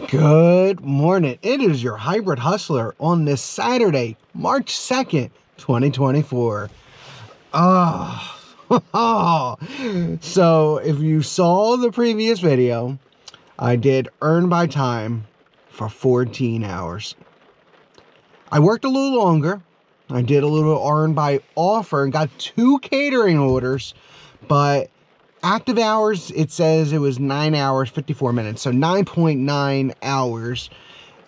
Good morning. It is your hybrid hustler on this Saturday, March 2nd, 2024. So if you saw the previous video, I did earn by time for 14 hours. I worked a little longer. I did a little earn by offer and got 2 catering orders, but active hours, it says it was 9 hours, 54 minutes, so 9.9 hours.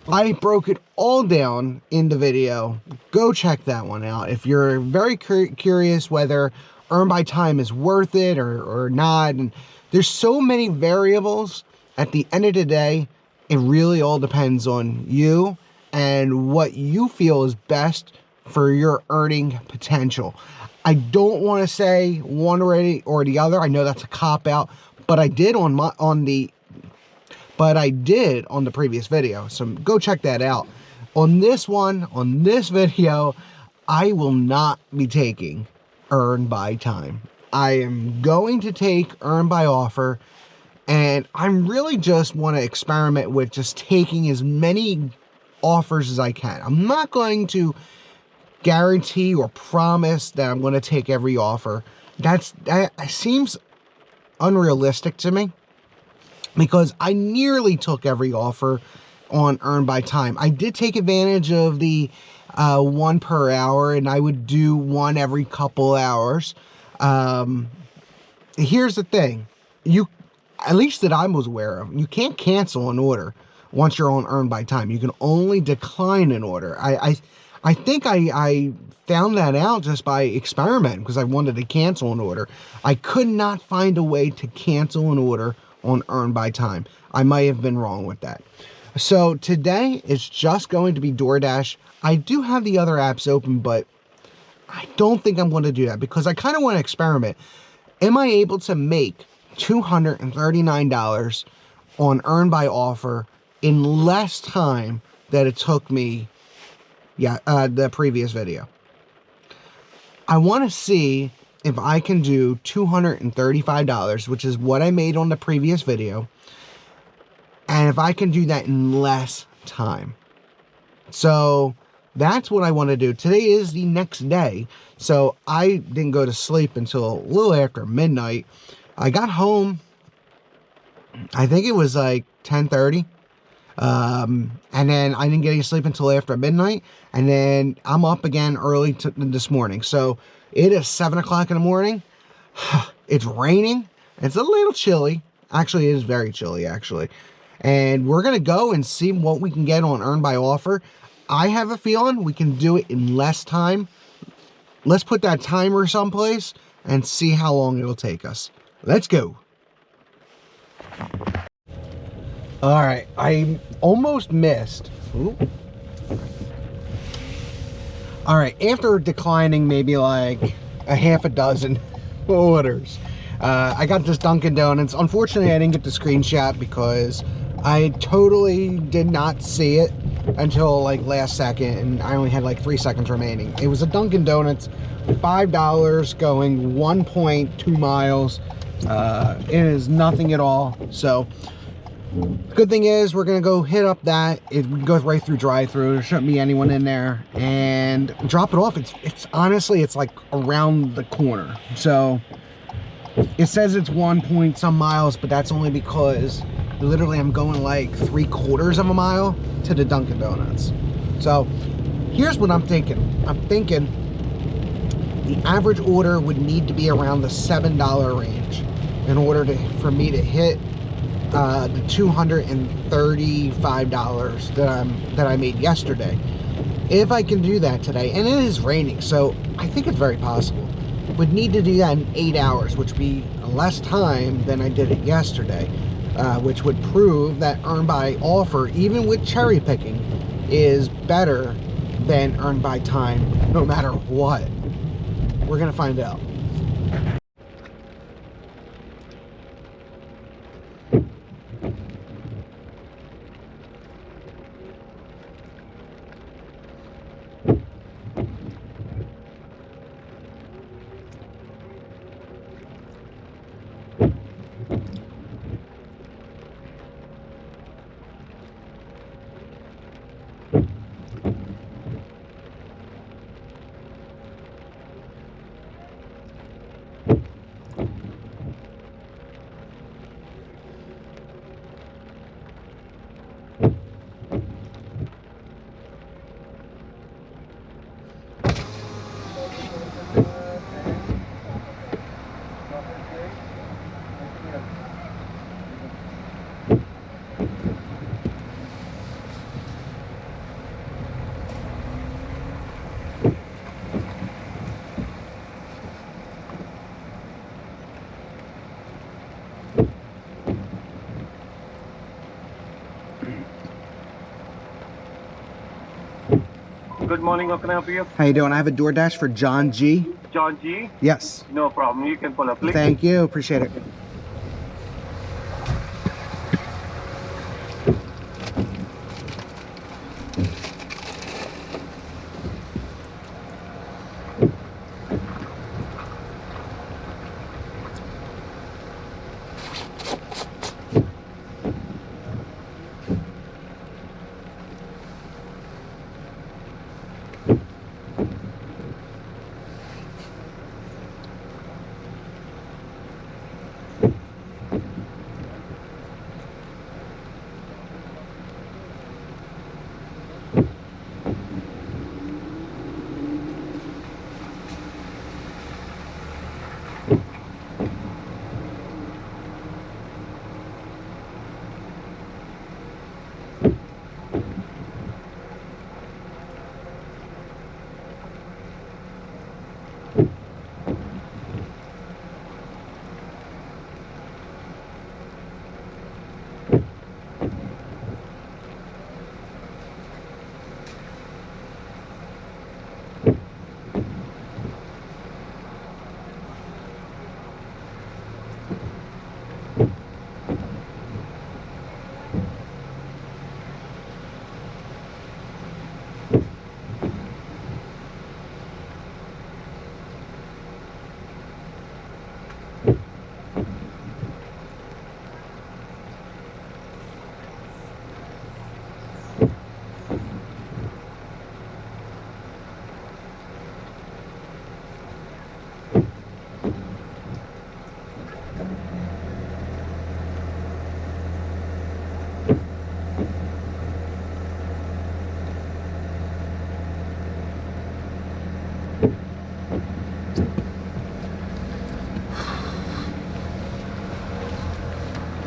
I broke it all down in the video. Go check that one out. If you're very curious whether earn by time is worth it or not, and there's so many variables, at the end of the day, it really all depends on you and what you feel is best for your earning potential. I don't want to say one or the other. I know that's a cop-out, but I did on the previous video. So go check that out. On this video, I will not be taking earn by time. I am going to take earn by offer, and I'm really just want to experiment with just taking as many offers as I can. I'm not going to guarantee or promise that I'm going to take every offer. That seems unrealistic to me, because I nearly took every offer on earn by time. I did take advantage of the 1 per hour, and I would do 1 every couple hours. Here's the thing, at least that I was aware of, you can't cancel an order once you're on earn by time. You can only decline an order. I think I found that out just by experimenting, because I wanted to cancel an order. I could not find a way to cancel an order on earn by time. I might have been wrong with that. So today it's just going to be DoorDash. I do have the other apps open, but I don't think I'm going to do that, because I kind of want to experiment. Am I able to make $239 on earn by offer in less time than it took me the previous video? I want to see if I can do $235, which is what I made on the previous video, and if I can do that in less time. So that's what I want to do. Today is the next day, so I didn't go to sleep until a little after midnight. I got home, I think it was like 10:30. And then I didn't get any sleep until after midnight, and then I'm up again early this morning. So it is 7 o'clock in the morning. It's raining. It's a little chilly. Actually, it is very chilly, actually. And we're going to go and see what we can get on earn by offer. I have a feeling we can do it in less time. Let's put that timer someplace and see how long it'll take us. Let's go. All right, I almost missed. Ooh. All right, after declining maybe like a half a dozen orders, I got this Dunkin' Donuts. Unfortunately, I didn't get the screenshot because I totally did not see it until like last second, and I only had like 3 seconds remaining. It was a Dunkin' Donuts, $5 going 1.2 miles. It is nothing at all. So good thing is we're gonna go hit up that. It goes right through drive-through. There shouldn't be anyone in there, and drop it off. It's honestly, it's like around the corner. So it says it's 1 point some miles, but that's only because literally I'm going like 3/4 of a mile to the Dunkin' Donuts. So here's what I'm thinking. I'm thinking the average order would need to be around the $7 range in order for me to hit the $235 that I made yesterday. If I can do that today, and it is raining, so I think it's very possible, would need to do that in 8 hours, which would be less time than I did it yesterday, which would prove that earn by offer, even with cherry picking, is better than earn by time no matter what. We're gonna find out. morning. How can I help you? How you doing? I have a DoorDash for John G. John G? Yes. No problem. You can pull up, please. Thank you. Appreciate it.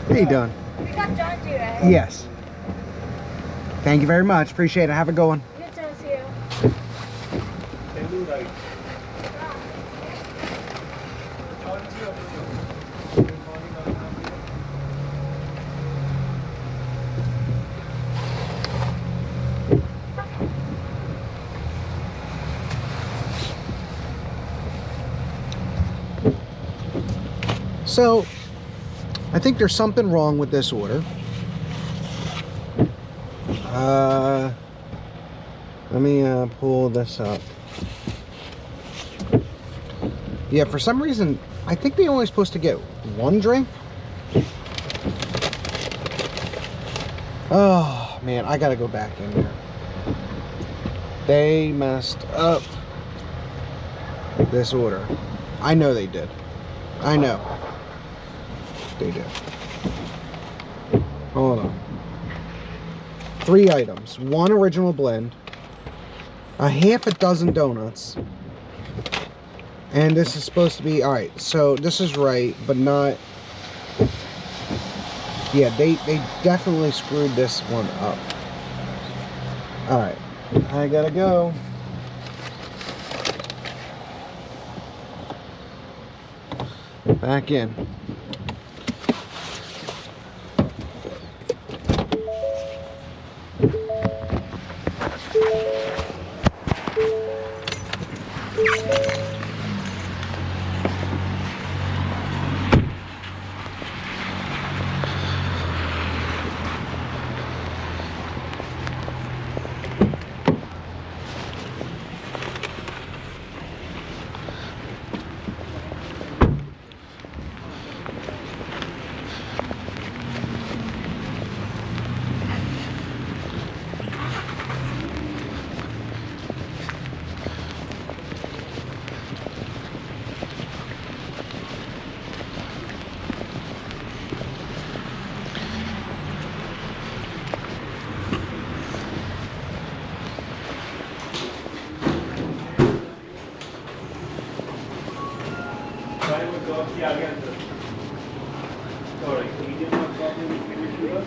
How you doing? You got John G, right? Yes. Thank you very much. Appreciate it. Have a good one. You too, see you. So, I think there's something wrong with this order. Let me pull this up. Yeah, for some reason, I think they're only supposed to get one drink. Oh, man, I gotta go back in there. They messed up this order. I know they did. I know. They did. Hold on. 3 items. 1 original blend. A half a dozen donuts. And this is supposed to be... Alright, so this is right, but not... Yeah, they definitely screwed this one up. Alright. I gotta go. Back in.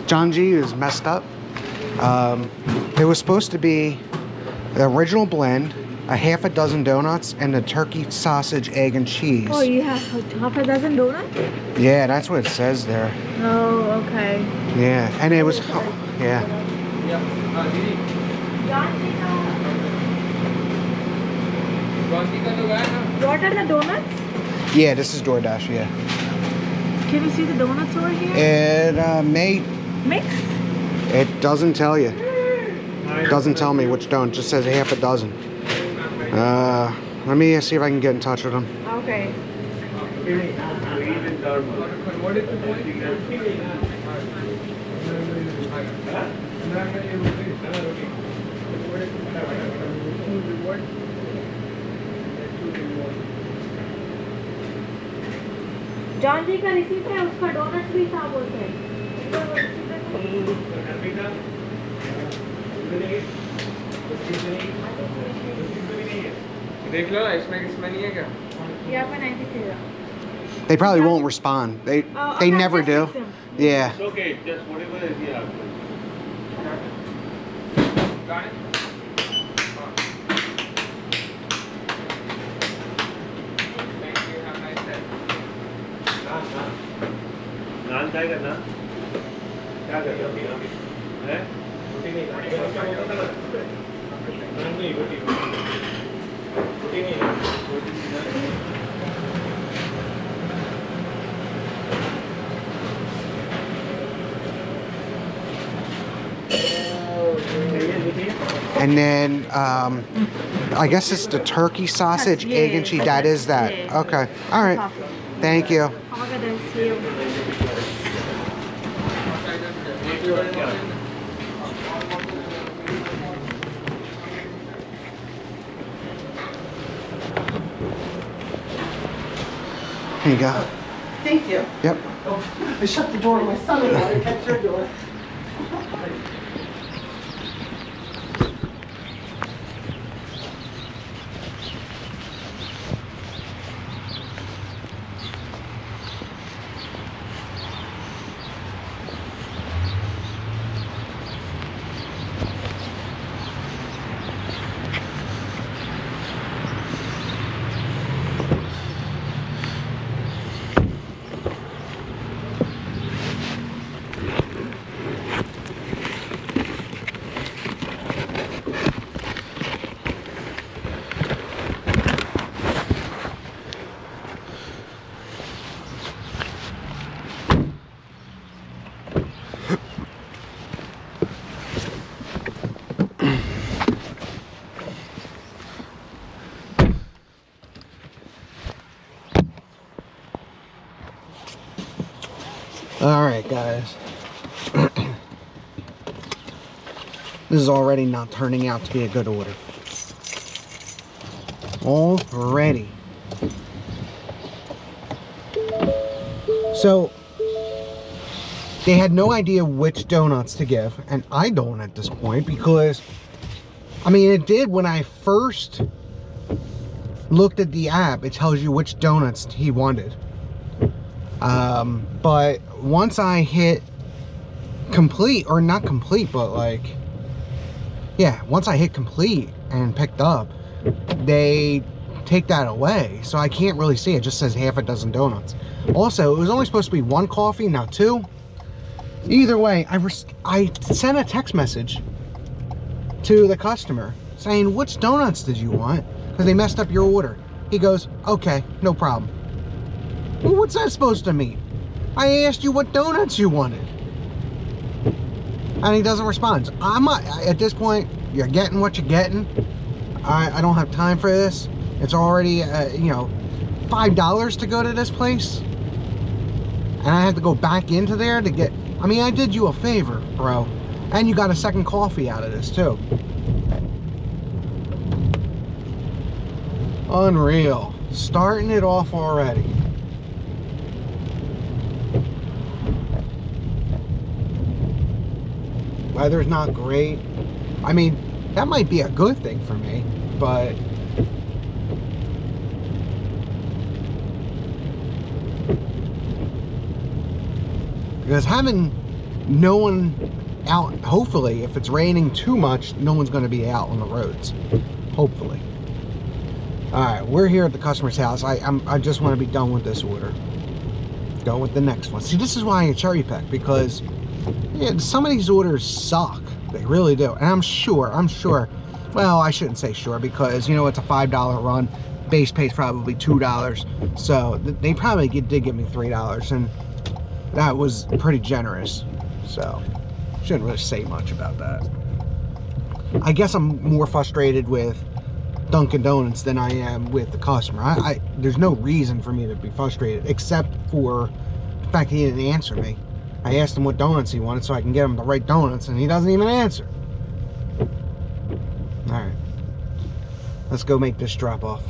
John G is messed up. It was supposed to be the original blend, a half a dozen donuts, and the turkey sausage, egg, and cheese. Oh, you have half a dozen donuts? Yeah, that's what it says there. Oh, okay. Yeah, and it was, oh, yeah. What are the donuts? Yeah, this is DoorDash, yeah. Can you see the donuts over here? It may... Mix? It doesn't tell you. It doesn't tell me which donut. It just says half a dozen. Let me see if I can get in touch with them. Okay. John ji का receipt है, उसका donut भी था बोलते हैं। देख लो ना, इसमें नहीं है क्या? यहाँ पे 93 है। They probably won't respond. They okay, never just do. fix them. Yeah. It's okay, just whatever is here. Got it? Thank you, have a nice day. नान क्या करना? क्या करना? हैं? रोटी नहीं खानी। नान नहीं, रोटी नहीं। And then, I guess it's the turkey sausage, Yeah, egg and cheese. That is that. yeah. Okay. All right. Thank you. Have a good day. See you. Here you go. Thank you. Yep. I shut the door on my son and I kept your door. All right, guys. This is already not turning out to be a good order. Already. So, they had no idea which donuts to give, and I don't at this point, because, I mean, it did when I first looked at the app. It tells you which donuts he wanted. But once I hit complete, or not complete, but like, yeah, once I hit complete and picked up, they take that away. So I can't really see. It just says half a dozen donuts. Also, it was only supposed to be 1 coffee, not 2. Either way, I sent a text message to the customer saying, which donuts did you want? Because they messed up your order. He goes, okay, no problem. Well, what's that supposed to mean? I asked you what donuts you wanted. And he doesn't respond. So I'm not, at this point, you're getting what you're getting. I don't have time for this. It's already, you know, $5 to go to this place. And I had to go back into there to get, I mean, I did you a favor, bro. And you got a second coffee out of this, too. Unreal. Starting it off already. Weather's not great. I mean, that might be a good thing for me, but because having no one out, hopefully, if it's raining too much, no one's going to be out on the roads. Hopefully. Alright, we're here at the customer's house. I just want to be done with this order. Go with the next one. See, this is why I cherry pick, because yeah, some of these orders suck. They really do. And I'm sure Well, I shouldn't say Shure because, you know, it's a $5 run. Base pay's probably $2. So they probably did give me $3, and that was pretty generous. So shouldn't really say much about that. I guess I'm more frustrated with Dunkin' Donuts than I am with the customer. There's no reason for me to be frustrated except for the fact he didn't answer me. I asked him what donuts he wanted so I can get him the right donuts, and he doesn't even answer. Alright, let's go make this drop off.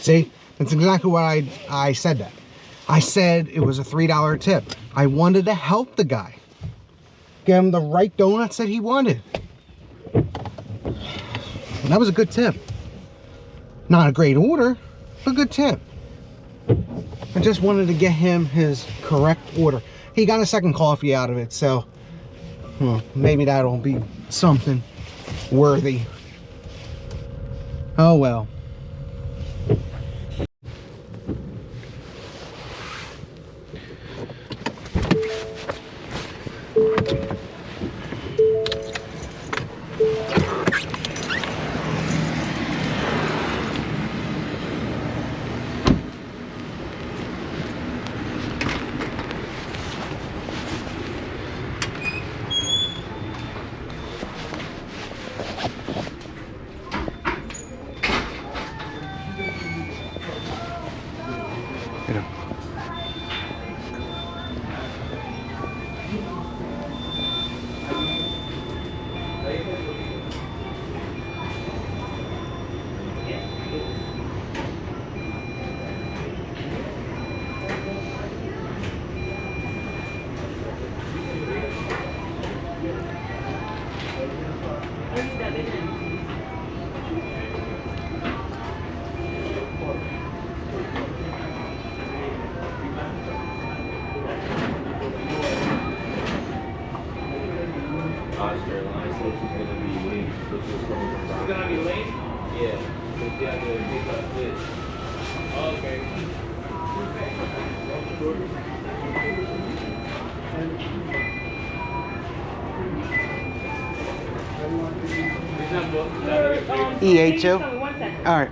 See, that's exactly what I said that. I said it was a $3 tip. I wanted to help the guy. Get him the right donuts that he wanted. And that was a good tip. Not a great order, but a good tip. I just wanted to get him his correct order. He got a second coffee out of it, so maybe that'll be something worthy. Oh well. It's gonna be late? Yeah. Because you have to pick up this. Oh, okay. EA2? One second. Alright.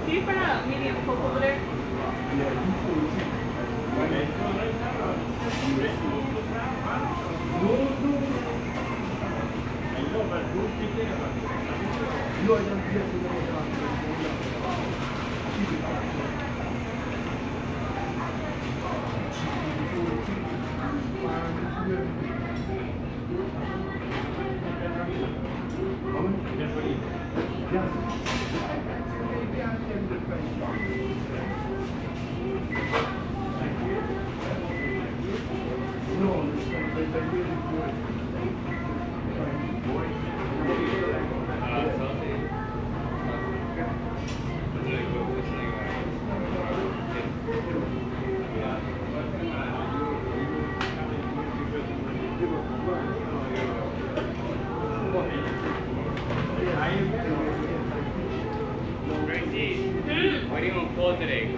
Can you put a medium Coke over there? What do you want for today?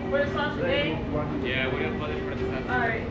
For the sauce today? Yeah, what do you want for this for the sauce? Alright,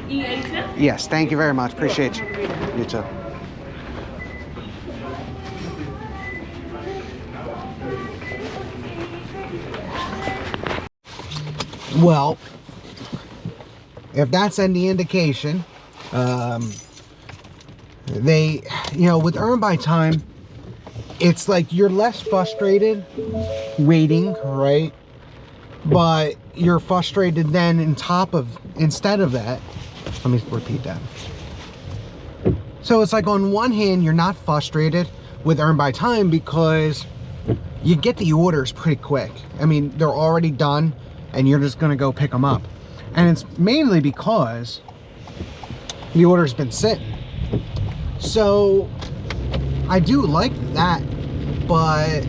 you ate it? Yes, thank you very much. Appreciate you. You too. Well, if that's any indication, they, you know, with Earn by Time, it's like you're less frustrated waiting, right? But you're frustrated then instead of that, let me repeat that. So it's like on one hand, you're not frustrated with Earn by Time because you get the orders pretty quick. I mean, they're already done and you're just gonna go pick them up. And it's mainly because the order's been sitting. So I do like that, but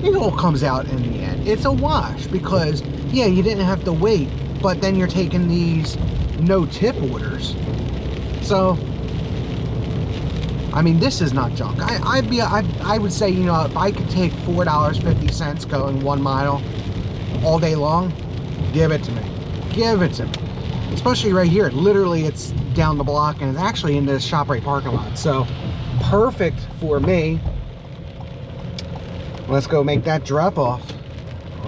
it all comes out in the end. It's a wash because, yeah, you didn't have to wait, but then you're taking these no tip orders. So, I mean, this is not junk. I would say, you know, if I could take $4.50 going 1 mile all day long, give it to me. Give it to me. Especially right here. Literally, it's down the block and it's actually in this ShopRite parking lot. So, perfect for me. Let's go make that drop off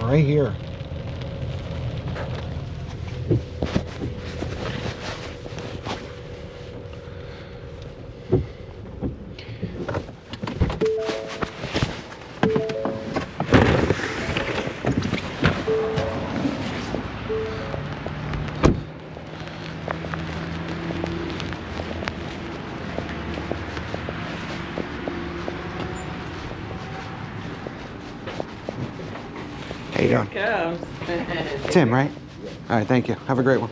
right here. How you doing? Comes. Tim, right? All right, thank you. Have a great one.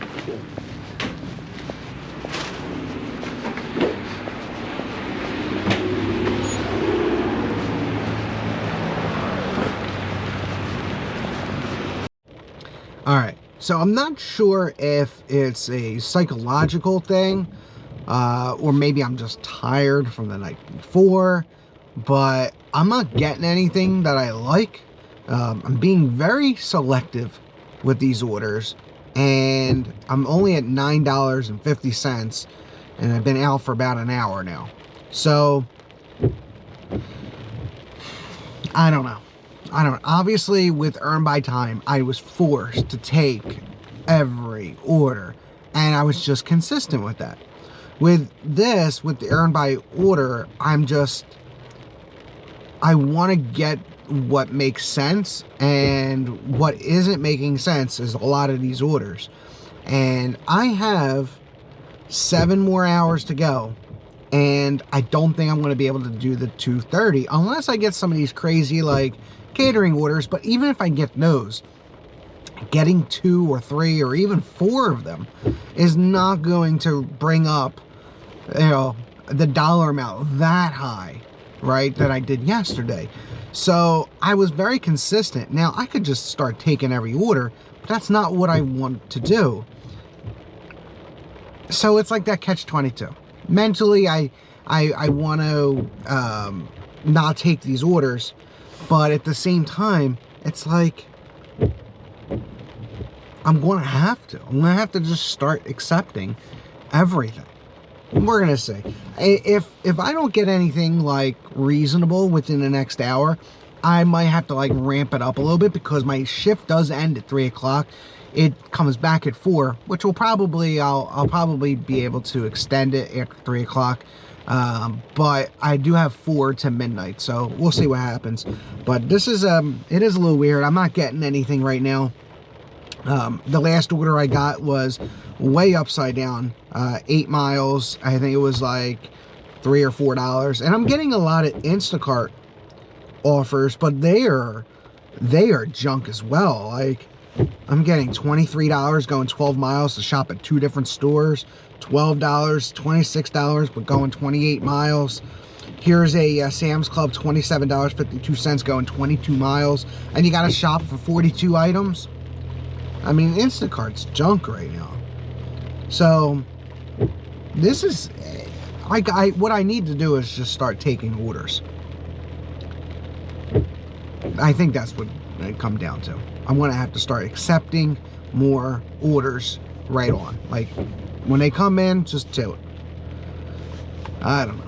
All right, so I'm not sure if it's a psychological thing or maybe I'm just tired from the night before, but I'm not getting anything that I like. I'm being very selective with these orders, and I'm only at $9.50, and I've been out for about an hour now. So, I don't know. Obviously, with Earn by Time, I was forced to take every order, and I was just consistent with that. With this, with the Earn by order, I want to get what makes sense, and what isn't making sense is a lot of these orders. And I have 7 more hours to go, and I don't think I'm going to be able to do the 230 unless I get some of these crazy like catering orders. But even if I get those, getting 2 or 3 or even 4 of them is not going to bring up, you know, the dollar amount that high, right, that I did yesterday. So I was very consistent. Now I could just start taking every order, but that's not what I want to do. So it's like that catch-22. Mentally, I want to not take these orders, but at the same time, it's like I'm going to have to. I'm going to have to just start accepting everything. We're going to see. If I don't get anything like reasonable within the next hour, I might have to like ramp it up a little bit, because my shift does end at 3 o'clock. It comes back at 4, which will probably, I'll probably be able to extend it after 3 o'clock. But I do have 4 to midnight, so we'll see what happens. But this is, it is a little weird. I'm not getting anything right now. The last order I got was way upside down, 8 miles. I think it was like $3 or $4, and I'm getting a lot of Instacart offers, but they are junk as well. Like, I'm getting $23 going 12 miles to shop at 2 different stores, $12, $26, but going 28 miles. Here's a Sam's Club, $27.52 going 22 miles, and you got to shop for 42 items. I mean, Instacart's junk right now. So this is, what I need to do is just start taking orders. I think that's what it come down to. I'm gonna have to start accepting more orders right on. Like, when they come in, just do it. I don't know.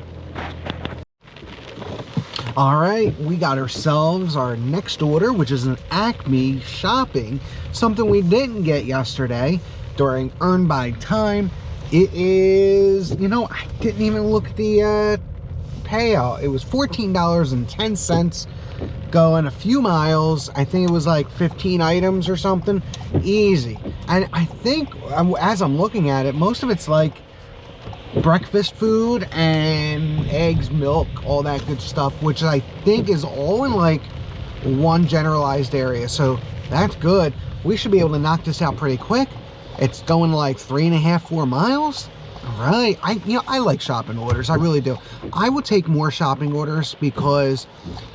All right, we got ourselves our next order, which is an Acme shopping, something we didn't get yesterday during Earn by Time. It is, you know, I didn't even look at the payout. It was $14.10 going a few miles. I think it was like 15 items or something. Easy. And I think, as I'm looking at it, most of it's like breakfast food and eggs, milk, all that good stuff, which I think is all in like one generalized area. So that's good. We should be able to knock this out pretty quick. It's going like 3.5, 4 miles. All right. I like shopping orders. I really do. I will take more shopping orders because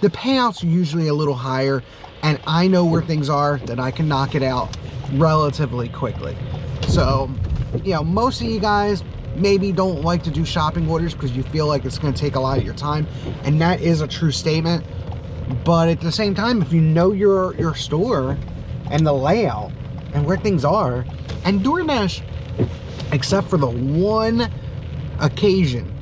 the payouts are usually a little higher, and I know where things are that I can knock it out relatively quickly. So, you know, most of you guys maybe don't like to do shopping orders because you feel like it's going to take a lot of your time, and that is a true statement. But at the same time, if you know your store and the layout and where things are, and DoorDash, except for the one occasion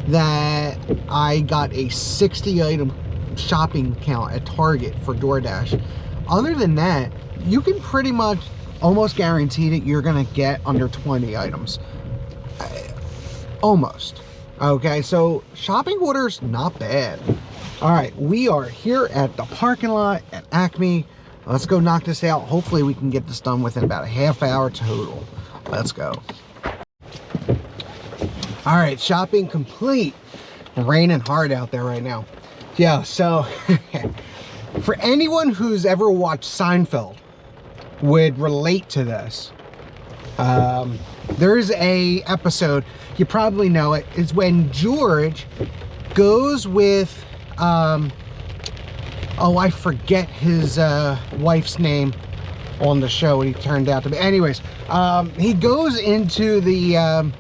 that I got a 60 item shopping count at Target for DoorDash, other than that, you can pretty much almost guarantee that you're gonna get under 20 items. Almost. Okay, so shopping orders, not bad. All right, we are here at the parking lot at Acme. Let's go knock this out. Hopefully we can get this done within about a half hour total. Let's go. All right, shopping complete. Raining hard out there right now. Yeah, so for anyone who's ever watched Seinfeld would relate to this. There's a episode, you probably know it, is when George goes with, oh, I forget his wife's name on the show, what he turned out to be. Anyways, he goes into the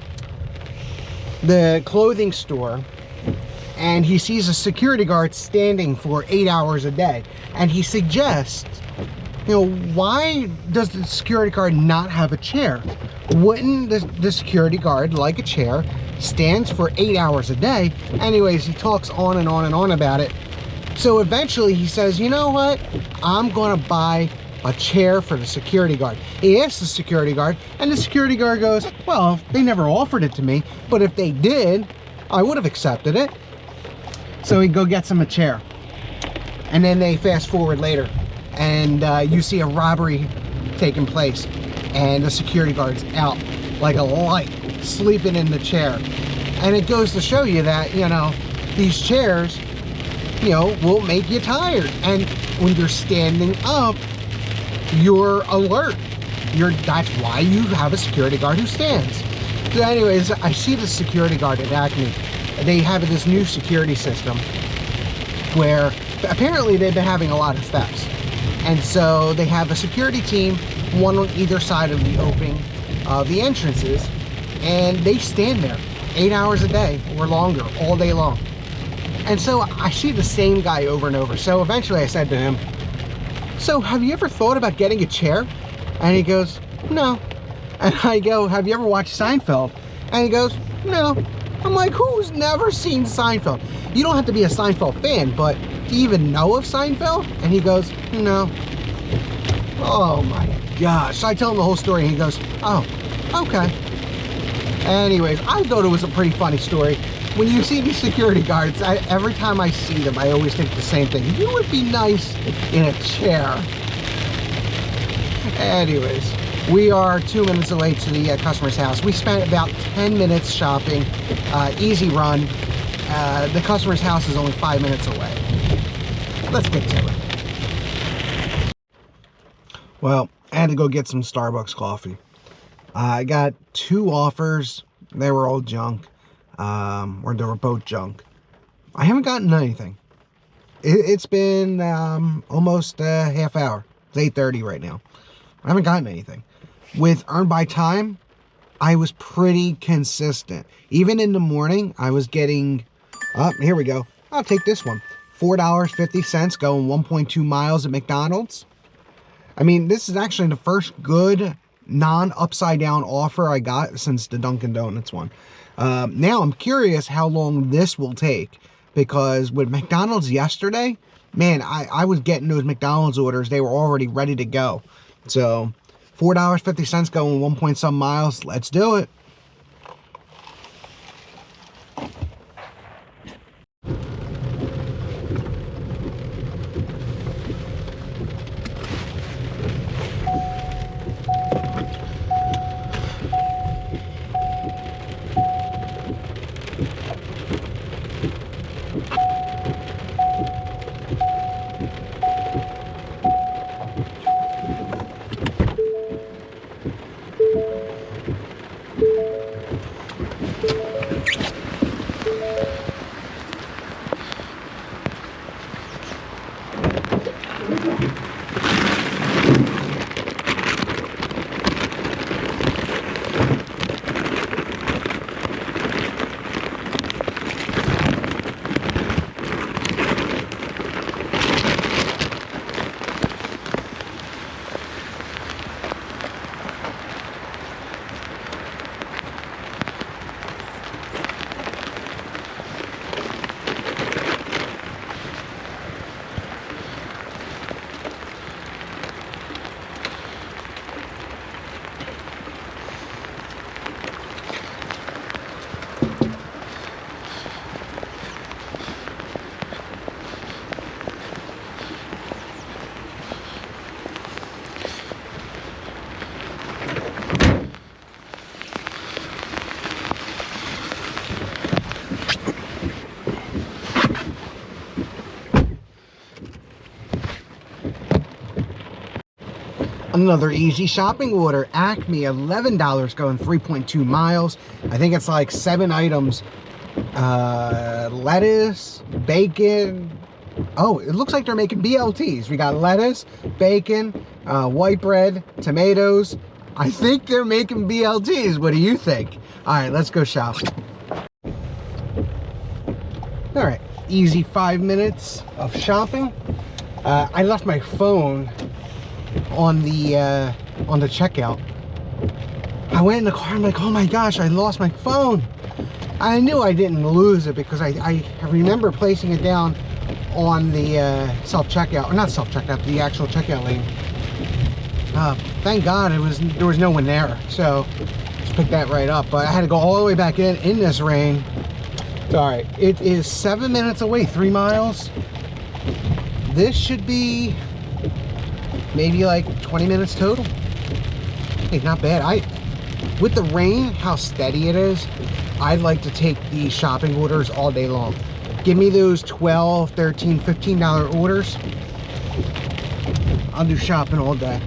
clothing store, and he sees a security guard standing for 8 hours a day, and he suggests, you know, why does the security guard not have a chair? Wouldn't the security guard like a chair? Stands for 8 hours a day. Anyways, he talks on and on and on about it. So eventually he says, you know what? I'm gonna buy a chair for the security guard. He asks the security guard, and the security guard goes, well, they never offered it to me, but if they did, I would have accepted it. So he go gets him a chair. And then they fast forward later, and you see a robbery taking place, and the security guard's out like a light, sleeping in the chair. And it goes to show you that, you know, these chairs, you know, will make you tired. And when you're standing up, you're alert. That's why you have a security guard who stands. So anyways, I see the security guard at Acme. They have this new security system where apparently they've been having a lot of thefts. And so they have a security team, one on either side of the opening of the entrances, and they stand there 8 hours a day or longer, all day long. And so I see the same guy over and over. So eventually I said to him, so have you ever thought about getting a chair? And he goes, no. And I go, have you ever watched Seinfeld? And he goes, no. I'm like, who's never seen Seinfeld? You don't have to be a Seinfeld fan, but do you even know of Seinfeld? And he goes, no. Oh my gosh. So I tell him the whole story and he goes, oh, okay. Anyways, I thought it was a pretty funny story. When you see these security guards, every time I see them, I always think the same thing. You would be nice in a chair. Anyways, we are 2 minutes away to the customer's house. We spent about 10 minutes shopping, easy run. The customer's house is only 5 minutes away. Let's get to it. Well, I had to go get some Starbucks coffee. I got 2 offers. They were all junk. Or they were both junk. I haven't gotten anything. It's been almost a half hour. It's 8:30 right now. I haven't gotten anything. With Earn by Time, I was pretty consistent. Even in the morning, I was getting, here we go. I'll take this one. $4.50 going 1.2 miles at McDonald's. I mean, this is actually the first good non-upside down offer I got since the Dunkin' Donuts one. Now I'm curious how long this will take, because with McDonald's yesterday, man, I was getting those McDonald's orders. They were already ready to go. So $4.50 going 1 point some miles. Let's do it. Another easy shopping order. Acme, $11 going 3.2 miles. I think it's like 7 items. Lettuce, bacon. Oh, it looks like they're making BLTs. We got lettuce, bacon, white bread, tomatoes. I think they're making BLTs. What do you think? All right, let's go shopping. All right, easy 5 minutes of shopping. I left my phone on the checkout. I went in the car. I'm like, oh my gosh, I lost my phone. I knew I didn't lose it because I remember placing it down on the self-checkout, or not self-checkout, the actual checkout lane. Thank God there was no one there, so just picked that right up. But I had to go all the way back in this rain. All right, it is 7 minutes away, 3 miles. This should be maybe like 20 minutes total. Hey, not bad. With the rain, how steady it is, I'd like to take these shopping orders all day long. Give me those $12, $13, $15 orders. I'll do shopping all day.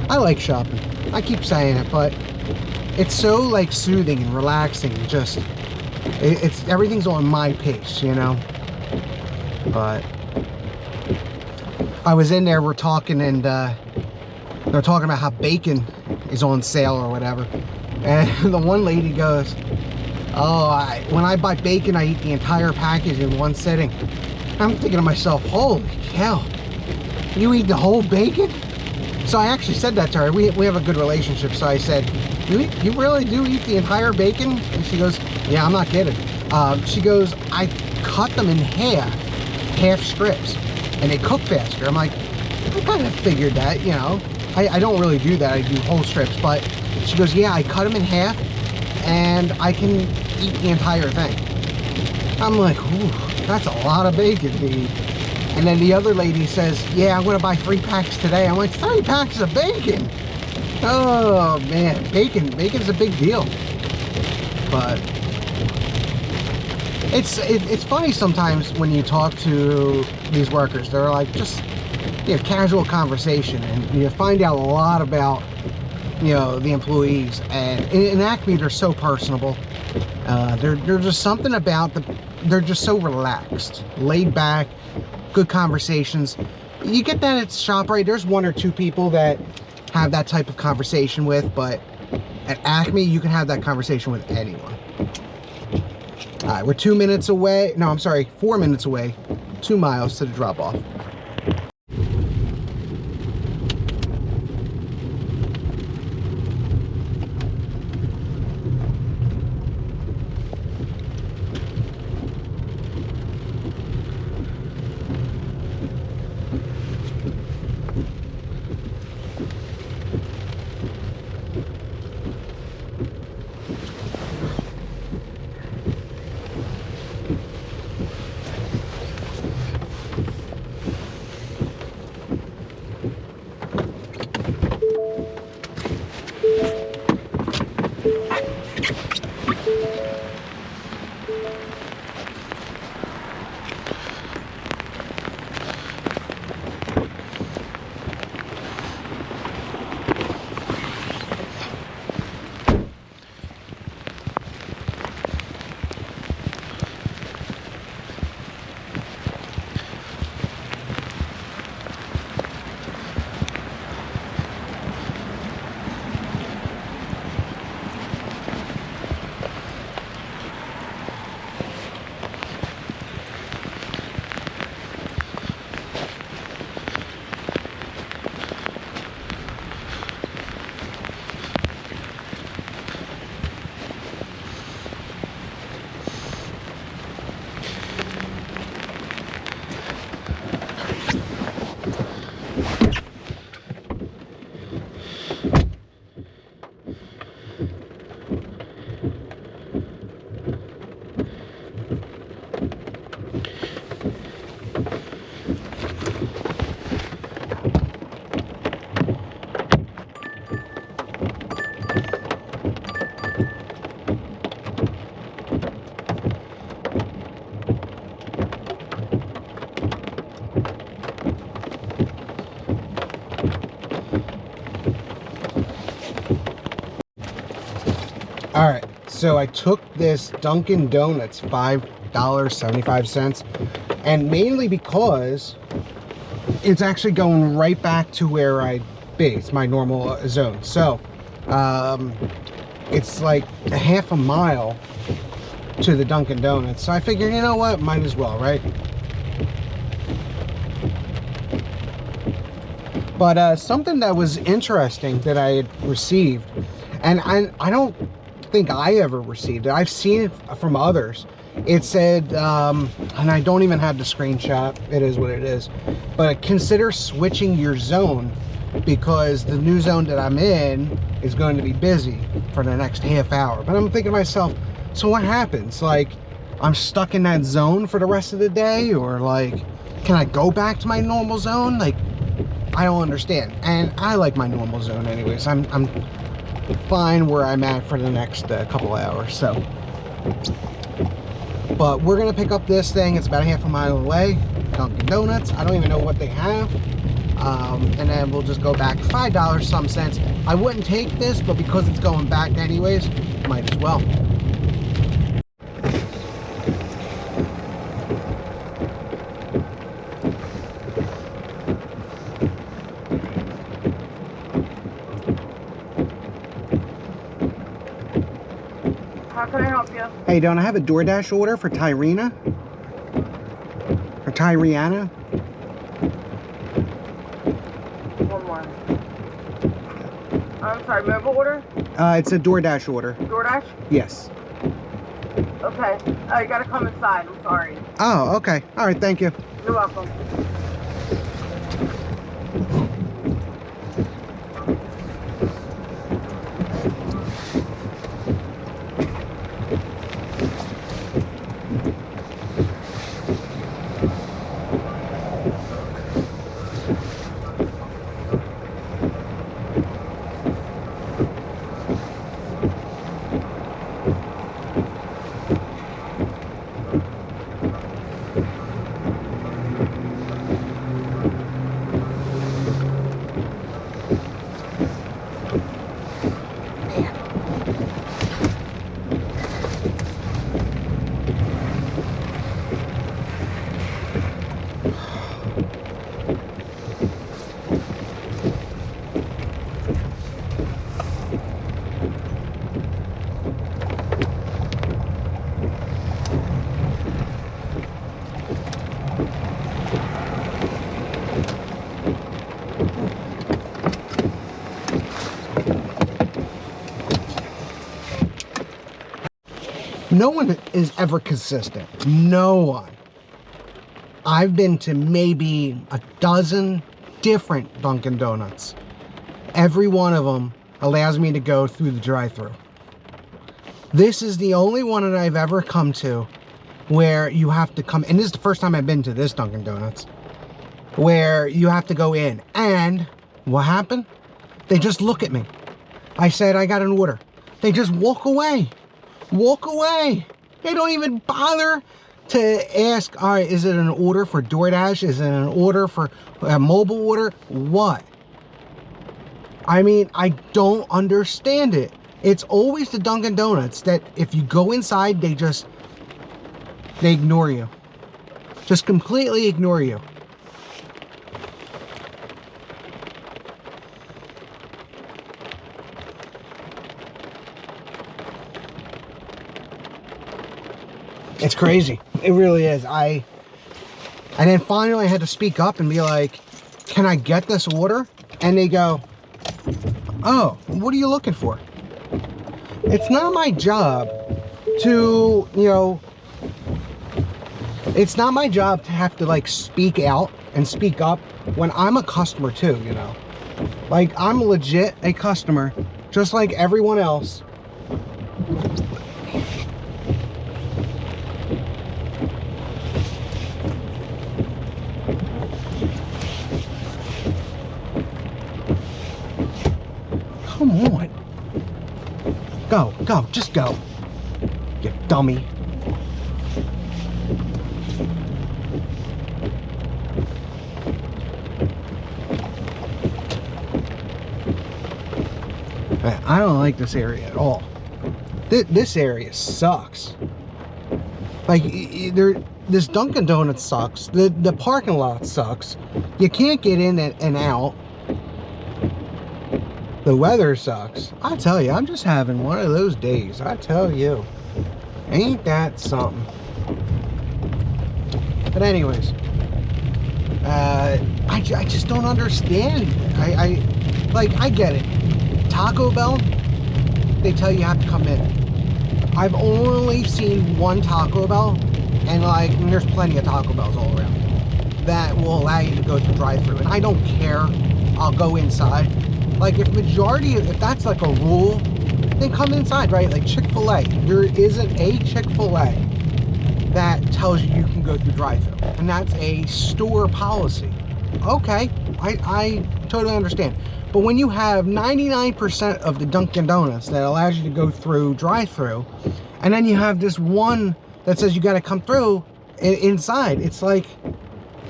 I like shopping. I keep saying it, but it's so like soothing and relaxing. Just it's everything's on my pace, you know. But I was in there, we're talking, and they're talking about how bacon is on sale or whatever. And the one lady goes, oh, when I buy bacon, I eat the entire package in one sitting. I'm thinking to myself, holy cow, you eat the whole bacon? So I actually said that to her. We have a good relationship. So I said, you really do eat the entire bacon? And she goes, yeah, I'm not kidding. She goes, I cut them in half strips, and they cook faster. I'm like, I kind of figured that, you know. I don't really do that. I do whole strips. But she goes, yeah, I cut them in half, and I can eat the entire thing. I'm like, ooh, that's a lot of bacon to eat. And then the other lady says, yeah, I'm going to buy 3 packs today. I'm like, 3 packs of bacon? Oh, man. Bacon's a big deal. But it's funny sometimes when you talk to these workers. They're like, just, you know, casual conversation. And you find out a lot about, you know, the employees. And in Acme, they're so personable. They're just something about they're just so relaxed, laid back, good conversations. You get that at ShopRite. There's 1 or 2 people that have that type of conversation with, but at Acme, you can have that conversation with anyone. All right, we're 2 minutes away. No, I'm sorry, 4 minutes away. 2 miles to the drop-off. All right, so I took this Dunkin Donuts, $5.75, and mainly because it's actually going right back to where I'd be. It's my normal zone. So it's like a half a mile to the Dunkin Donuts. So I figured, you know what, might as well, right? But something that was interesting that I had received, and I don't think I ever received it. I've seen it from others. It said, and I don't even have the screenshot. It is what it is. But consider switching your zone, because the new zone that I'm in is going to be busy for the next half hour. But I'm thinking to myself, so what happens? Like, I'm stuck in that zone for the rest of the day? Or like, can I go back to my normal zone? Like, I don't understand. And I like my normal zone anyways. I'm fine where I'm at for the next couple hours. So, but we're gonna pick up this thing. It's about a half a mile away. Dunkin Donuts. I don't even know what they have. And then we'll just go back. $5 some cents. I wouldn't take this, but because it's going back anyways, might as well. How can I help you? Hey, don't I have a DoorDash order for Tyrena? Or Tyriana? One more. I'm sorry, mobile order? It's a DoorDash order. DoorDash? Yes. Okay. You gotta come inside. I'm sorry. Oh, okay. All right, thank you. You're welcome. No one is ever consistent. No one. I've been to maybe a dozen different Dunkin' Donuts. Every one of them allows me to go through the drive-thru. This is the only one that I've ever come to where you have to come, and this is the first time I've been to this Dunkin' Donuts, where you have to go in. And what happened? They just look at me. I said, I got an order. They just walk away. Walk away. They don't even bother to ask, all right, is it an order for DoorDash? Is it an order for a mobile order? What? I mean, I don't understand it. It's always the Dunkin' Donuts that if you go inside, they ignore you. Just completely ignore you. It's crazy. It really is. And then finally I had to speak up and be like, can I get this order? And they go, oh, what are you looking for? It's not my job to, it's not my job to have to like speak out and speak up when I'm a customer too, Like I'm legit a customer, just like everyone else. Come on. Go, just go. You dummy. I don't like this area at all. This area sucks. Like, this Dunkin' Donuts sucks. The parking lot sucks. You can't get in and out. The weather sucks. I tell you, I'm just having one of those days. I tell you. Ain't that something? But anyways, I just don't understand. I get it. Taco Bell, they tell you have to come in. I've only seen one Taco Bell, and there's plenty of Taco Bells all around that will allow you to go to drive-thru, and I don't care. I'll go inside. Like, if that's like a rule, then come inside, right? Like Chick-fil-A. There isn't a Chick-fil-A that tells you can go through drive-thru. And that's a store policy. Okay, I totally understand. But when you have 99% of the Dunkin' Donuts that allows you to go through drive-thru, and then you have this one that says you got to come through inside, it's like,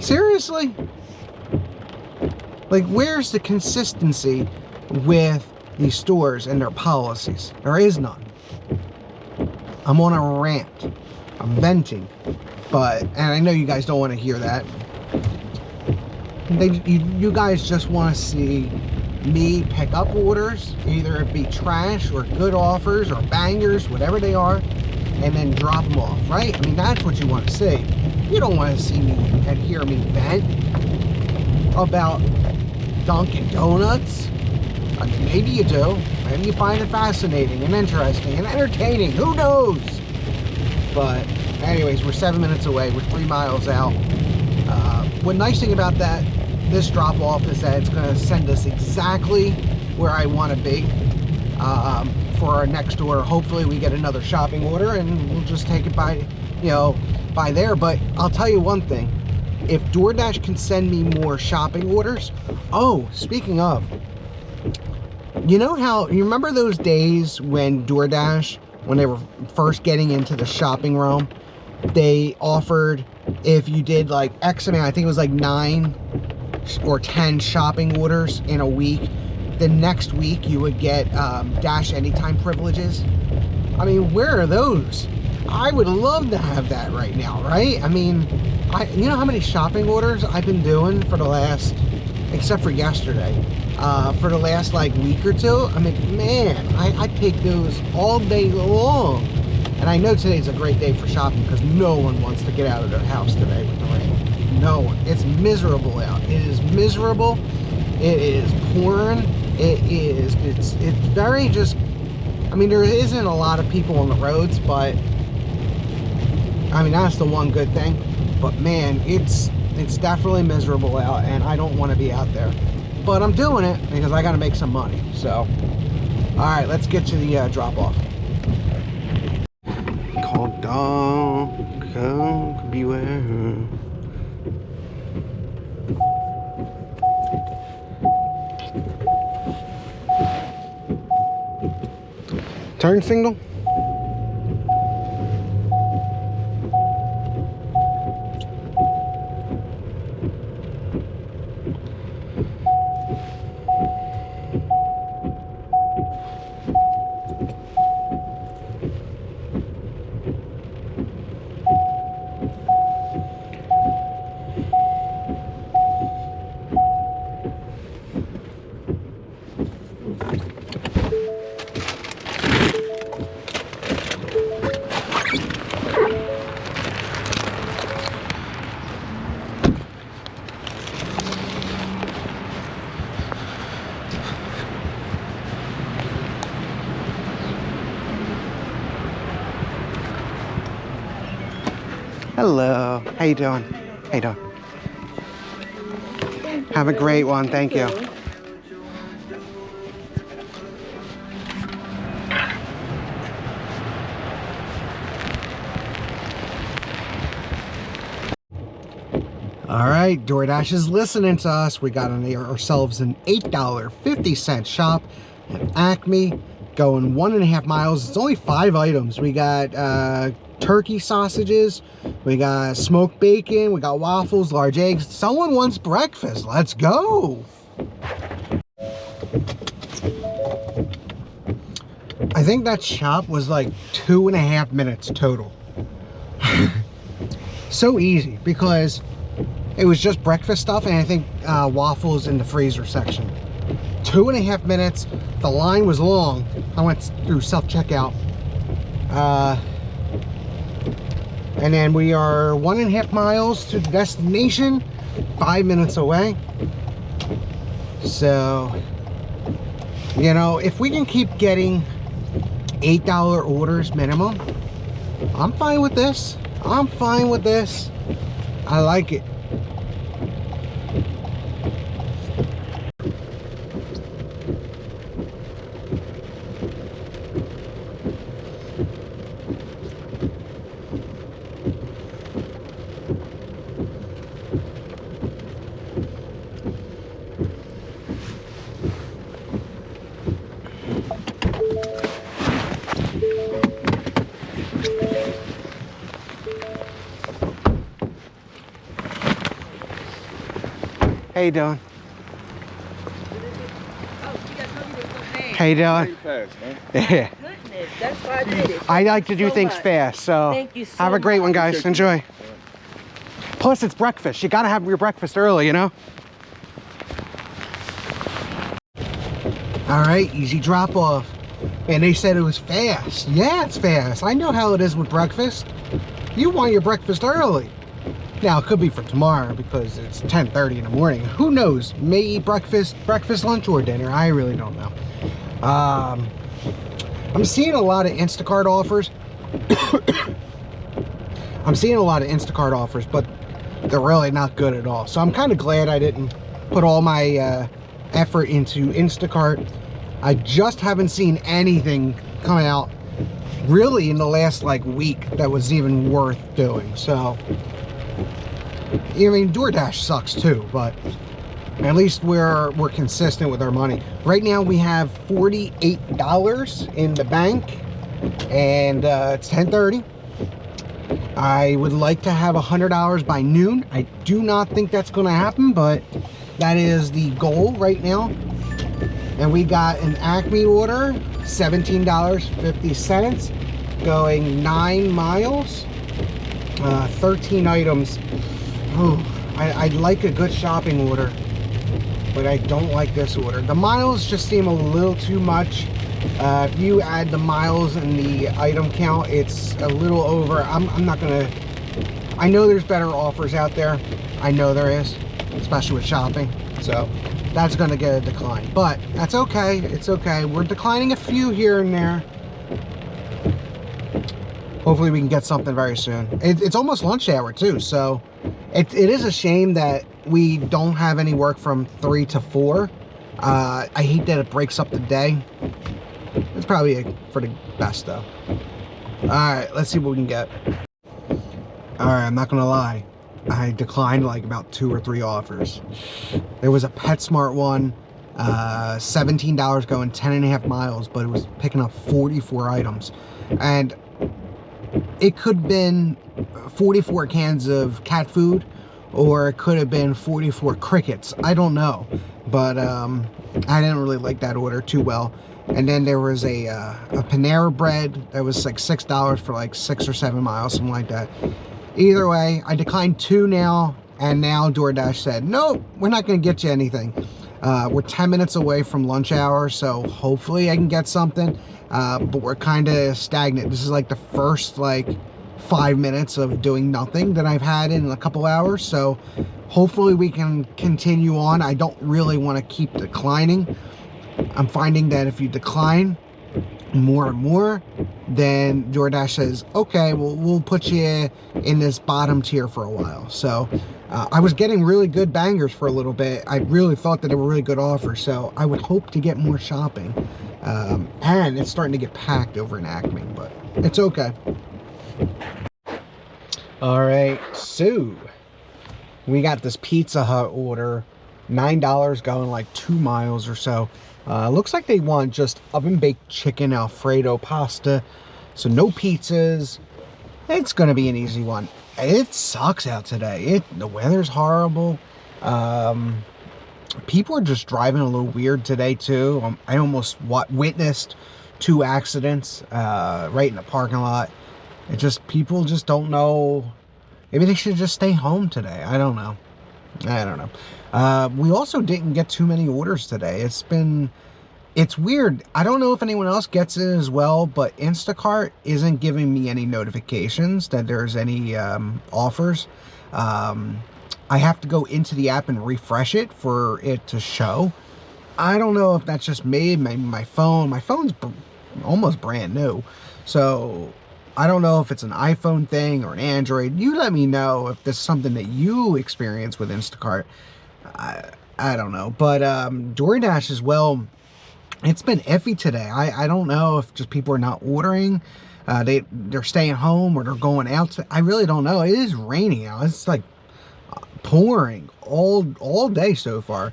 seriously? Like, where's the consistency with these stores and their policies? There is none. I'm on a rant. I'm venting. And I know you guys don't want to hear that. You guys just want to see me pick up orders, either it be trash or good offers or bangers, whatever they are, and then drop them off, right? I mean, that's what you want to see. You don't want to see me and hear me vent about Dunkin' Donuts. I mean, maybe you do. Maybe you find it fascinating and interesting and entertaining. Who knows? But anyways, we're 7 minutes away. We're 3 miles out. What nice thing about this drop off is that it's going to send us exactly where I want to be for our next order. Hopefully we get another shopping order and we'll just take it by, by there. But I'll tell you one thing. If DoorDash can send me more shopping orders. Oh, speaking of, you remember those days when DoorDash, when they were first getting into the shopping realm, they offered, if you did like X amount, I think it was like 9 or 10 shopping orders in a week, the next week you would get Dash Anytime privileges. I mean, where are those? I would love to have that right now, right? I mean, you know how many shopping orders I've been doing for the last, except for yesterday, for the last like week or two? I mean, man, I take those all day long. And I know today's a great day for shopping because no one wants to get out of their house today with the rain. No one. It's miserable out. It is miserable. It is pouring. It's very just, I mean, there isn't a lot of people on the roads, but I mean, that's the one good thing. But man, it's definitely miserable out and I don't want to be out there. But I'm doing it because I got to make some money. So, all right, let's get to the drop off. Call dog, come beware. Turn signal. Hello, how you doing? How you doing? Have a great one, thank you. All right, DoorDash is listening to us. We got ourselves an $8.50 shop at Acme, going 1.5 miles. It's only 5 items. We got turkey sausages, we got smoked bacon, we got waffles, large eggs. Someone wants breakfast. Let's go. I think that shop was like 2.5 minutes total. So easy because it was just breakfast stuff and I think waffles in the freezer section. 2.5 minutes. The line was long. I went through self-checkout. And then we are 1.5 miles to the destination, 5 minutes away. So, if we can keep getting $8 orders minimum, I'm fine with this. I'm fine with this. I like it. How you doing? How you doing? Yeah. Goodness, that's why I did it. I like to do things fast, so Thank you so have a great one, much. guys. Enjoy. Plus, it's breakfast. You gotta have your breakfast early, All right, easy drop off. And they said it was fast. Yeah, it's fast. I know how it is with breakfast. You want your breakfast early. Now it could be for tomorrow because it's 10:30 in the morning. Who knows? May eat breakfast, lunch, or dinner. I really don't know. I'm seeing a lot of Instacart offers. But they're really not good at all. So I'm kind of glad I didn't put all my effort into Instacart. I just haven't seen anything come out really in the last like week that was even worth doing. So I mean, DoorDash sucks too, but at least we're consistent with our money. Right now we have $48 in the bank, and it's 10:30. I would like to have $100 by noon. I do not think that's going to happen, but that is the goal right now. And we got an Acme order, $17.50, going 9 miles, 13 items. Ooh, I'd like a good shopping order, but I don't like this order. The miles just seem a little too much. If you add the miles and the item count, it's a little over. I'm not gonna, I know there's better offers out there. I know there is, especially with shopping. So that's gonna get a decline, but that's okay. It's okay. We're declining a few here and there. Hopefully we can get something very soon. It's almost lunch hour too, so it is a shame that we don't have any work from 3 to 4. I hate that it breaks up the day. It's probably for the best though. Alright, let's see what we can get. Alright, I'm not gonna lie. I declined like about 2 or 3 offers. There was a PetSmart one, $17 going 10.5 miles, but it was picking up 44 items. And it could have been 44 cans of cat food, or it could have been 44 crickets. I don't know, but I didn't really like that order too well. And then there was a Panera bread that was like $6 for like 6 or 7 miles, something like that. Either way, I declined 2 now, and now DoorDash said, nope, we're not going to get you anything. We're 10 minutes away from lunch hour, so hopefully I can get something. But we're kind of stagnant. This is like the first like 5 minutes of doing nothing that I've had in a couple hours, so hopefully we can continue on. I don't really want to keep declining. I'm finding that if you decline more and more, then DoorDash says, okay, well, we'll put you in this bottom tier for a while. So I was getting really good bangers for a little bit. I really thought that they were really good offers, so I would hope to get more shopping. And it's starting to get packed over in Acme, but it's okay. All right, so we got this Pizza Hut order, $9 going like 2 miles or so. Looks like they want just oven-baked chicken Alfredo pasta, so no pizzas. It's gonna be an easy one. It sucks out today. The weather's horrible. People are just driving a little weird today too. I almost witnessed 2 accidents right in the parking lot. People just don't know. Maybe they should just stay home today. I don't know. We also didn't get too many orders today. It's weird. I don't know if anyone else gets it as well, but Instacart isn't giving me any notifications that there's any offers. I have to go into the app and refresh it for it to show. I don't know if that's just me, maybe my phone's almost brand new, so I don't know if it's an iPhone thing or an Android. You let me know if this is something that you experience with Instacart. I don't know, but DoorDash as well, it's been iffy today. I don't know if just people are not ordering, they're staying home, or they're going out. I really don't know. It is raining out. It's like pouring all day so far,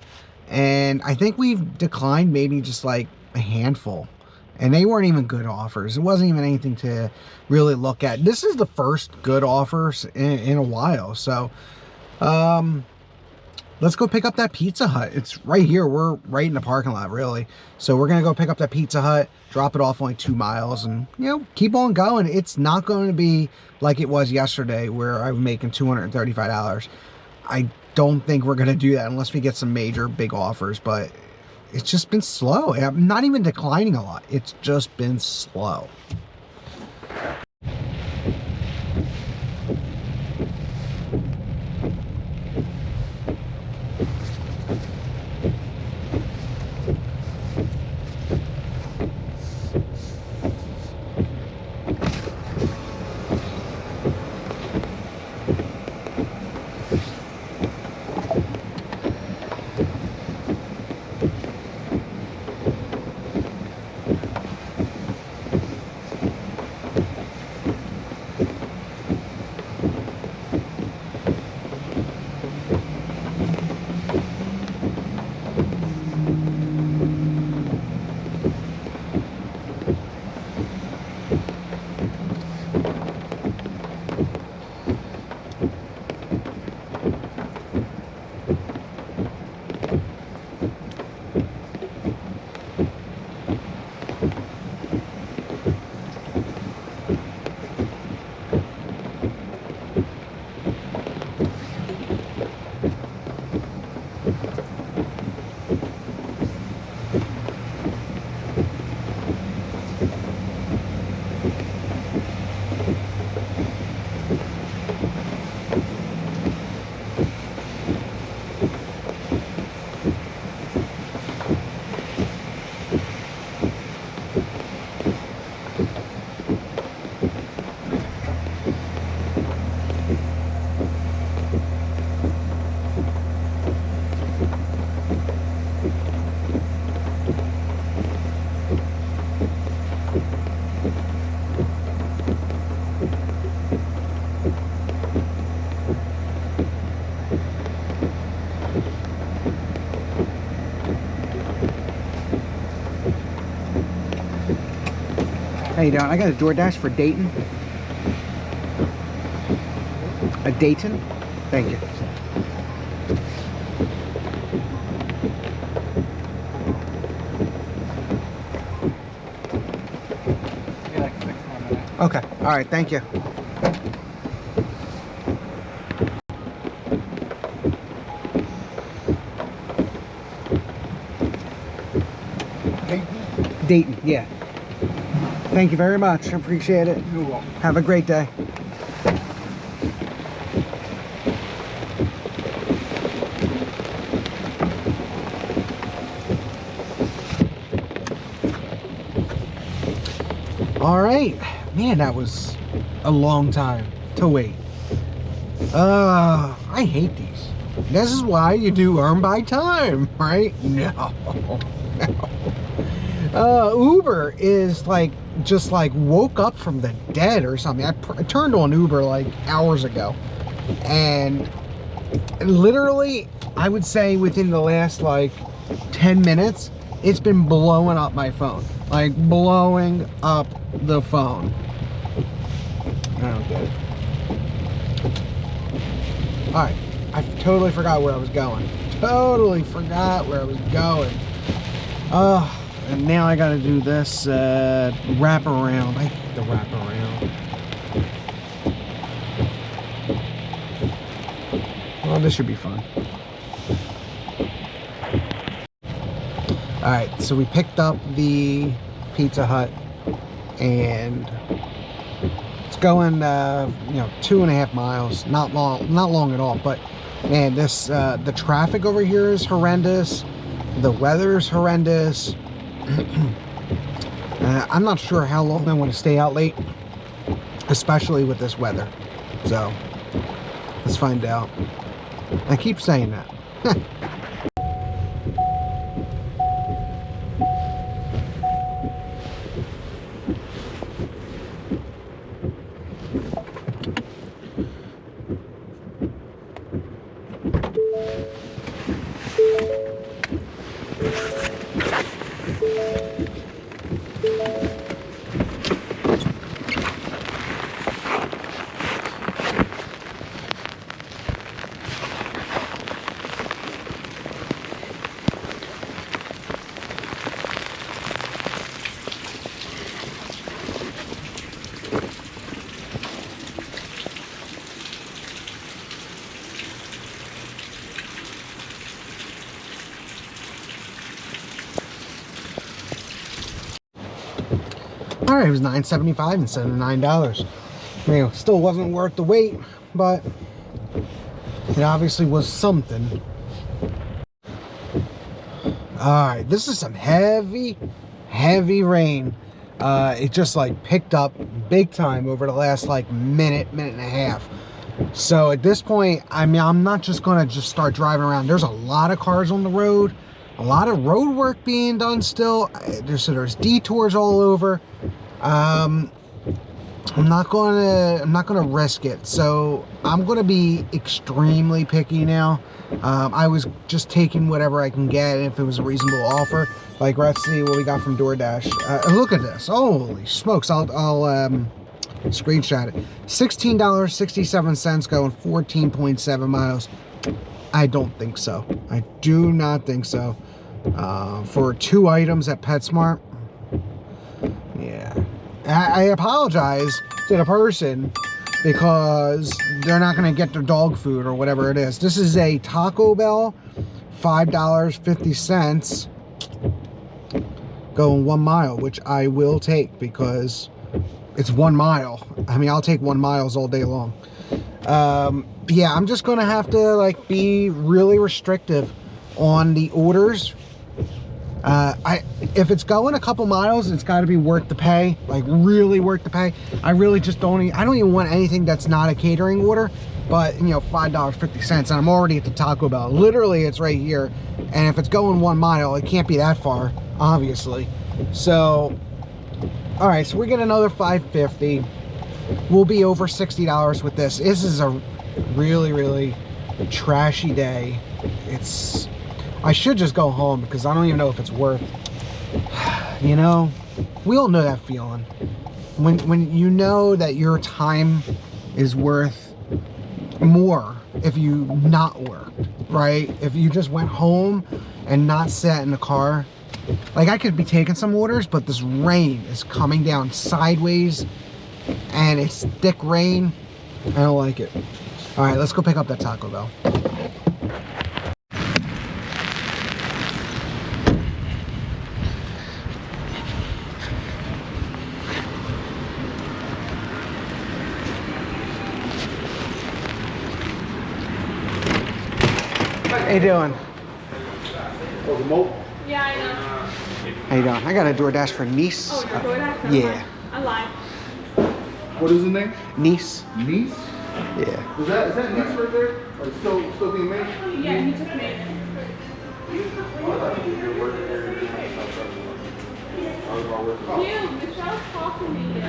and I think we've declined maybe just like a handful, and they weren't even good offers. It wasn't even anything to really look at. This is the first good offers in a while, so let's go pick up that Pizza Hut. It's right here. We're right in the parking lot, really. So we're going to go pick up that Pizza Hut, drop it off only 2 miles, and, you know, keep on going. It's not going to be like it was yesterday where I was making $235. I don't think we're going to do that unless we get some major big offers, but it's just been slow. I'm not even declining a lot. It's just been slow. How you doing? I got a DoorDash for Dayton. A Dayton? Thank you. Like 6 more minutes. Okay. All right. Thank you. Dayton, yeah. Thank you very much. I appreciate it. You're welcome. Have a great day. All right, man, that was a long time to wait. I hate these. This is why you do earn by time, right? No. Uber is like just like woke up from the dead or something. I turned on Uber like hours ago, and literally I would say within the last like 10 minutes it's been blowing up my phone, like blowing up the phone. I don't get it. All right, I totally forgot where I was going. Totally forgot where I was going. And now I gotta do this wrap around. I hate the wrap around. Well, this should be fun. All right, so we picked up the Pizza Hut, and it's going, you know, 2.5 miles. Not long at all. But man, this the traffic over here is horrendous. The weather's horrendous. I'm not sure how long I want to stay out late, especially with this weather. So let's find out. I keep saying that. All right, it was $9.75 instead of $9. I mean, it still wasn't worth the wait, but it obviously was something. All right, this is some heavy rain. It just like picked up big time over the last like minute and a half. So at this point, I mean, I'm not just gonna just start driving around. There's a lot of cars on the road, a lot of road work being done still. There's detours all over. I'm not gonna risk it. So I'm gonna be extremely picky now. I was just taking whatever I can get if it was a reasonable offer. Like, let's see what we got from DoorDash. Look at this. Holy smokes. I'll screenshot it. $16.67 going 14.7 miles. I don't think so. I do not think so. For 2 items at PetSmart. Yeah. I apologize to the person because they're not going to get their dog food or whatever it is. This is a Taco Bell, $5.50, going 1 mile, which I will take because it's 1 mile. I mean, I'll take 1 mile all day long. Yeah, I'm just going to have to like be really restrictive on the orders. If it's going a couple miles, it's got to be worth the pay, like really worth the pay. I really just I don't even want anything that's not a catering order, but you know, $5.50, and I'm already at the Taco Bell. Literally, it's right here, and if it's going 1 mile, it can't be that far, obviously. So, all right, so we get another $5.50. We'll be over $60 with this. This is a really trashy day. I should just go home because I don't even know if it's worth, you know, we all know that feeling. when you know that your time is worth more if you not worked, right? If you just went home and not sat in the car. Like, I could be taking some orders, but this rain is coming down sideways and it's thick rain. I don't like it. All right, let's go pick up that Taco Bell. How you doing? Yeah, I know. How you doing? I got a DoorDash for Nice. Oh, your DoorDash? Yeah. I lied. What is the name? Nice. Nice? Yeah. Is that Nice right there? Or still being made? Yeah, he just made it. You, Michelle's talking to you.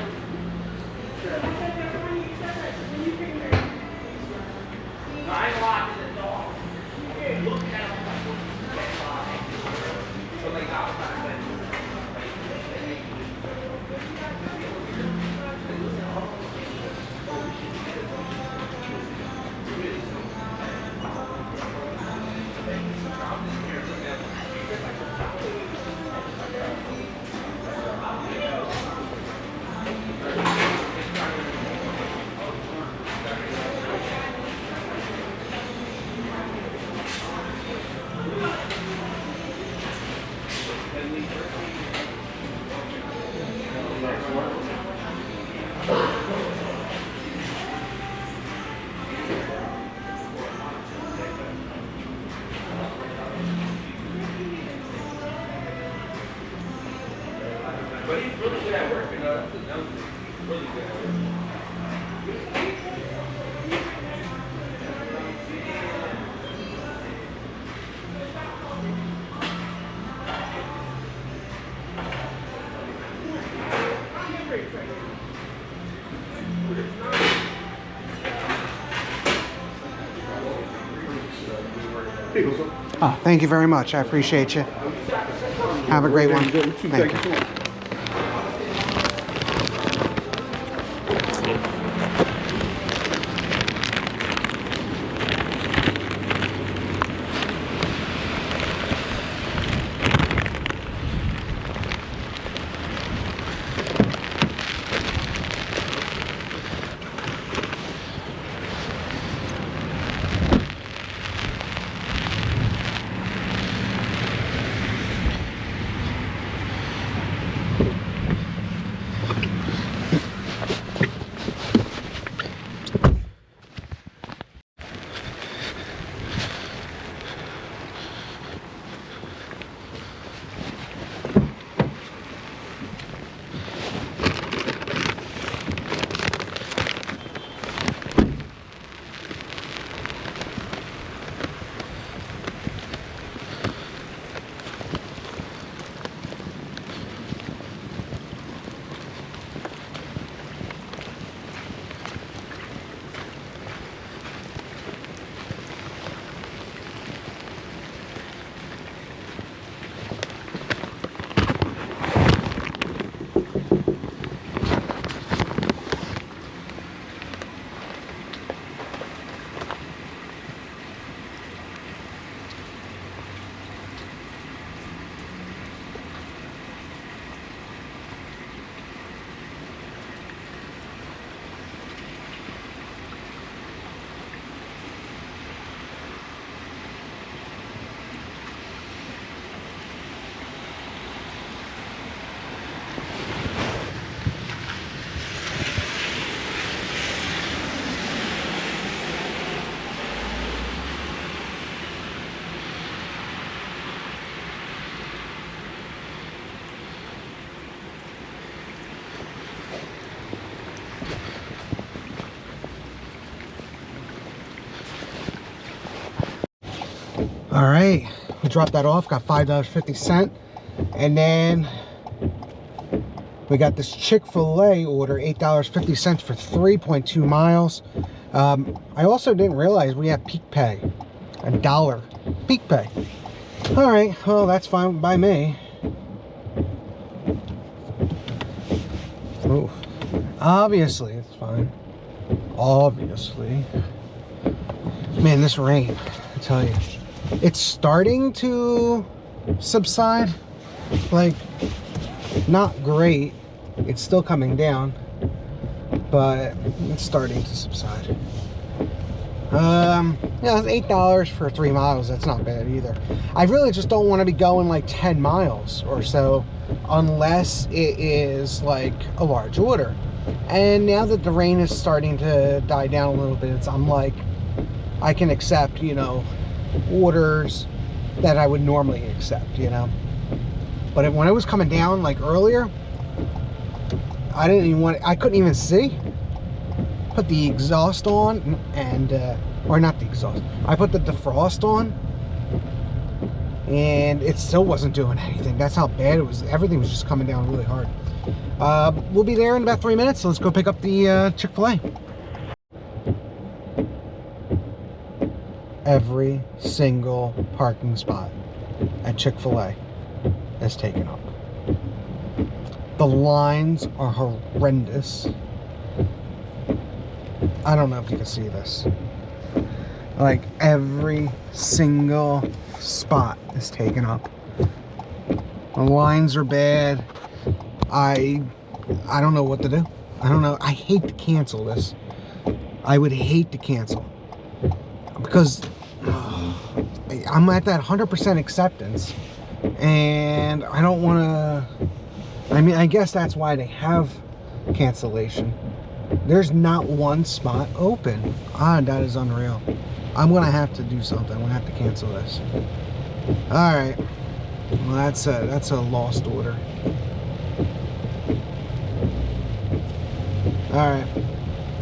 I locked the door. Look at him. But he's really good at work, you know. That's really good at work. Oh, thank you very much. I appreciate you. Have a great one. Thank you. All right, we dropped that off, got $5.50, and then we got this Chick-fil-A order, $8.50 for 3.2 miles. I also didn't realize we have peak pay, $1 peak pay. All right, well, that's fine by me. Oh, Obviously, it's fine. Obviously. Man, this rain, I tell you, it's starting to subside. Like, not great. It's still coming down, but it's starting to subside. Yeah, it's $8 for 3 miles. That's not bad either. I really just don't want to be going like 10 miles or so unless it is like a large order. And now that the rain is starting to die down a little bit, I'm like, I can accept, you know, orders that I would normally accept, you know. But when it was coming down like earlier, I couldn't even see. Put the exhaust on and or not the exhaust, I put the defrost on and it still wasn't doing anything. That's how bad it was. Everything was just coming down really hard. We'll be there in about 3 minutes, so let's go pick up the Chick-fil-A. Every single parking spot at Chick-fil-A is taken up. The lines are horrendous. I don't know if you can see this. Like, every single spot is taken up. The lines are bad. I don't know what to do. I don't know. I hate to cancel this. I would hate to cancel. Because I'm at that 100% acceptance. And I don't want to... I mean, I guess that's why they have cancellation. There's not one spot open. Ah, that is unreal. I'm gonna have to do something. I'm gonna have to cancel this. All right. Well, that's a lost order. All right.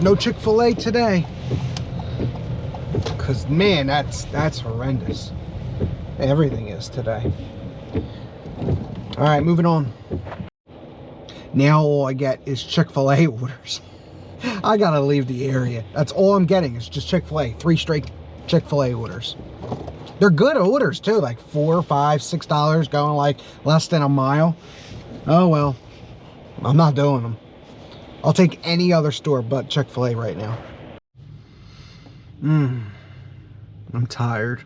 No Chick-fil-A today. Cause man, that's horrendous. Everything is today. All right, moving on. Now all I get is Chick-fil-A orders. I gotta leave the area. That's all I'm getting is just Chick-fil-A. 3 straight Chick-fil-A orders. They're good orders too, like $4, $5, $6, going like less than a mile. Oh well, I'm not doing them. I'll take any other store but Chick-fil-A right now. I'm tired.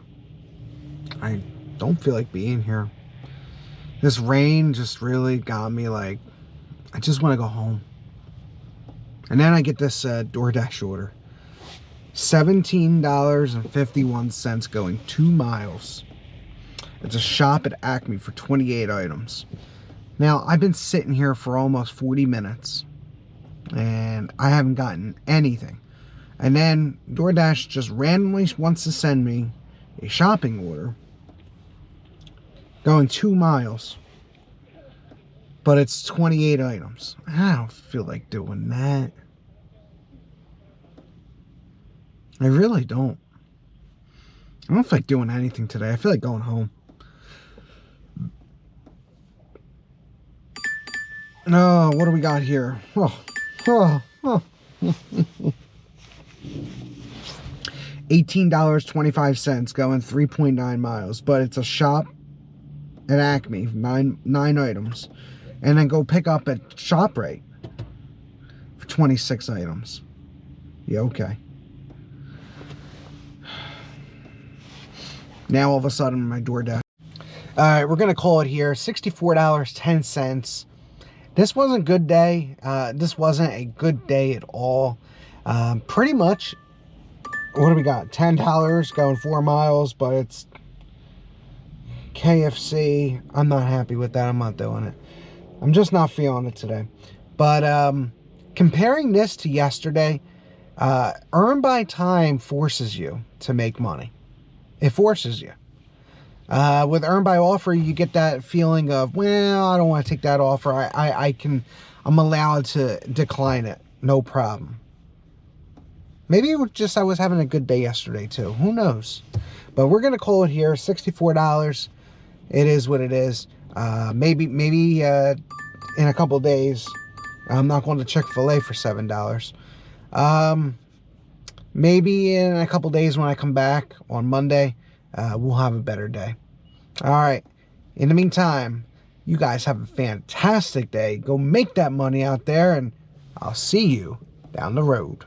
I don't feel like being here. This rain just really got me like, I just want to go home. And then I get this DoorDash order. $17.51 going 2 miles. It's a shop at Acme for 28 items. Now, I've been sitting here for almost 40 minutes. And I haven't gotten anything. And then DoorDash just randomly wants to send me a shopping order. Going 2 miles. But it's 28 items. I don't feel like doing that. I really don't. I don't feel like doing anything today. I feel like going home. Oh, what do we got here? $18.25 going 3.9 miles. But it's a shop at Acme. Nine items. And then go pick up at ShopRite for 26 items. Yeah, okay. Now all of a sudden my DoorDash. Alright, we're gonna call it here. $64.10. This wasn't a good day. This wasn't a good day at all. Pretty much, what do we got? $10 going 4 miles, but it's KFC. I'm not happy with that. I'm not doing it. I'm just not feeling it today. But comparing this to yesterday, Earn by Time forces you to make money. It forces you. With Earn by Offer, you get that feeling of, well, I don't want to take that offer. I'm allowed to decline it. No problem. Maybe it was just I was having a good day yesterday too. Who knows? But we're going to call it here. $64. It is what it is. Maybe in a couple days, I'm not going to Chick-fil-A for $7. Maybe in a couple days when I come back on Monday, we'll have a better day. All right. In the meantime, you guys have a fantastic day. Go make that money out there, and I'll see you down the road.